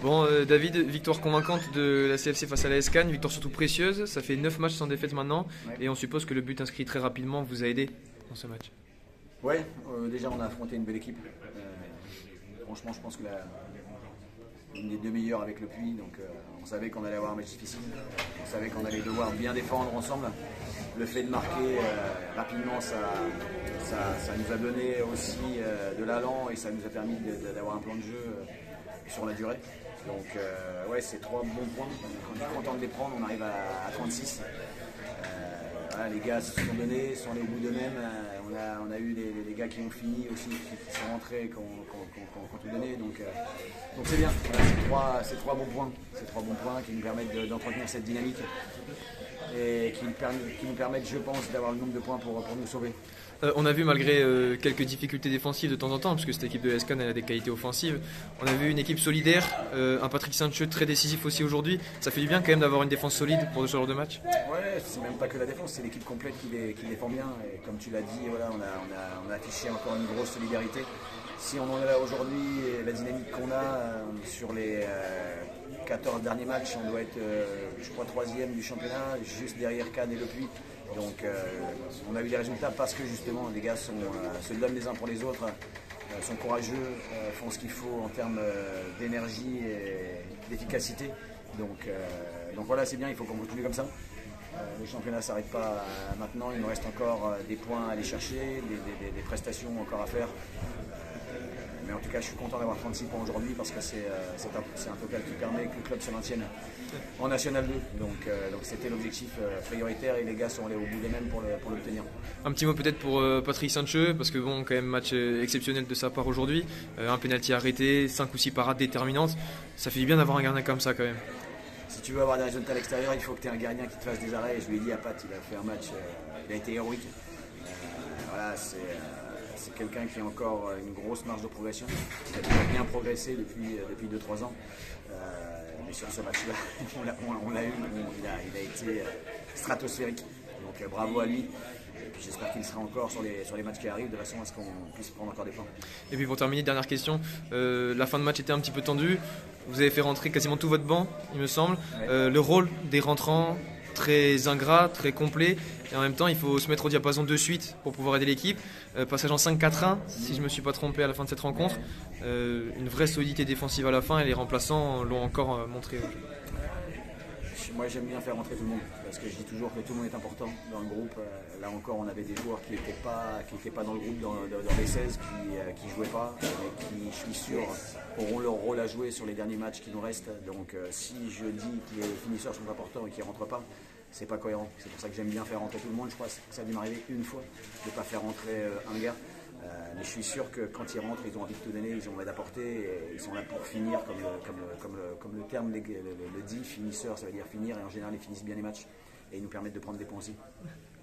Bon, David, victoire convaincante de la CFC face à la SCAN, victoire surtout précieuse. Ça fait 9 matchs sans défaite maintenant. Ouais. Et on suppose que le but inscrit très rapidement vous a aidé dans ce match. Ouais, déjà on a affronté une belle équipe. Franchement, je pense que une des deux meilleures avec le Puy, donc on savait qu'on allait avoir un match difficile. On savait qu'on allait devoir bien défendre ensemble. Le fait de marquer rapidement, ça nous a donné aussi de l'allant et ça nous a permis d'avoir un plan de jeu sur la durée. Donc ouais, c'est 3 bons points. On est content de les prendre, on arrive à 36. Voilà, les gars se sont donnés, sont allés au bout d'eux-mêmes. On a eu des gars qui ont fini aussi, qui sont rentrés, qui ont tout donné. Donc c'est bien. Voilà, c'est 3 bons points. C'est 3 bons points qui nous permettent d'entretenir cette dynamique et qui nous permettent, je pense, d'avoir le nombre de points pour nous sauver. On a vu malgré quelques difficultés défensives de temps en temps, parce que cette équipe de la SCAN elle a des qualités offensives, on a vu une équipe solidaire, un Patrick Saint-Cheux très décisif aussi aujourd'hui. Ça fait du bien quand même d'avoir une défense solide pour ce genre de match. Ouais, c'est même pas que la défense, c'est l'équipe complète qui défend bien. Et comme tu l'as dit, voilà, on a affiché encore une grosse solidarité. Si on en est là aujourd'hui, la dynamique qu'on a sur les 14 derniers matchs, on doit être, je crois, 3e du championnat, juste derrière Cannes et Le Puy. Donc on a eu des résultats parce que justement les gars se donnent les uns pour les autres, sont courageux, font ce qu'il faut en termes d'énergie et d'efficacité. Donc voilà, c'est bien, il faut qu'on continue comme ça. Le championnat ne s'arrête pas maintenant, il nous reste encore des points à aller chercher, des prestations encore à faire. Mais en tout cas, je suis content d'avoir 36 points aujourd'hui parce que c'est un total qui permet que le club se maintienne en National 2. Donc c'était l'objectif prioritaire et les gars sont allés au bout d'eux-mêmes pour l'obtenir. Un petit mot peut-être pour Patrick Saint-Cheux, parce que bon, quand même match exceptionnel de sa part aujourd'hui. Un pénalty arrêté, 5 ou 6 parades déterminantes. Ça fait du bien d'avoir un gardien comme ça quand même. Si tu veux avoir des résultats à l'extérieur, il faut que tu aies un gardien qui te fasse des arrêts. Et je lui ai dit à Pat, il a fait un match, il a été héroïque. Voilà, c'est quelqu'un qui a encore une grosse marge de progression. Il a déjà bien progressé depuis 2-3 ans. Mais sur ce match-là, on l'a eu, il a été stratosphérique. Donc bravo à lui. Et puis j'espère qu'il sera encore sur les matchs qui arrivent de façon à ce qu'on puisse prendre encore des points. Et puis pour terminer, dernière question, la fin de match était un petit peu tendue. Vous avez fait rentrer quasiment tout votre banc, il me semble. Ouais. Le rôle des rentrants, très ingrat, très complet. Et en même temps, il faut se mettre au diapason de suite pour pouvoir aider l'équipe. Passage en 5-4-1, si je ne me suis pas trompé à la fin de cette rencontre. Une vraie solidité défensive à la fin et les remplaçants l'ont encore montré. Moi j'aime bien faire rentrer tout le monde parce que je dis toujours que tout le monde est important dans le groupe. Là encore on avait des joueurs qui n'étaient pas dans le groupe, dans les 16, qui ne jouaient pas, mais qui je suis sûr auront leur rôle à jouer sur les derniers matchs qui nous restent. Donc si je dis que les finisseurs sont importants et qu'ils ne rentrent pas, c'est pas cohérent. C'est pour ça que j'aime bien faire rentrer tout le monde. Je crois que ça a dû m'arriver une fois de ne pas faire rentrer un gars. Mais je suis sûr que quand ils rentrent, ils ont envie de tout donner, ils ont envie d'apporter, et ils sont là pour finir, comme le terme le dit, finisseur, ça veut dire finir, et en général ils finissent bien les matchs, et ils nous permettent de prendre des points aussi.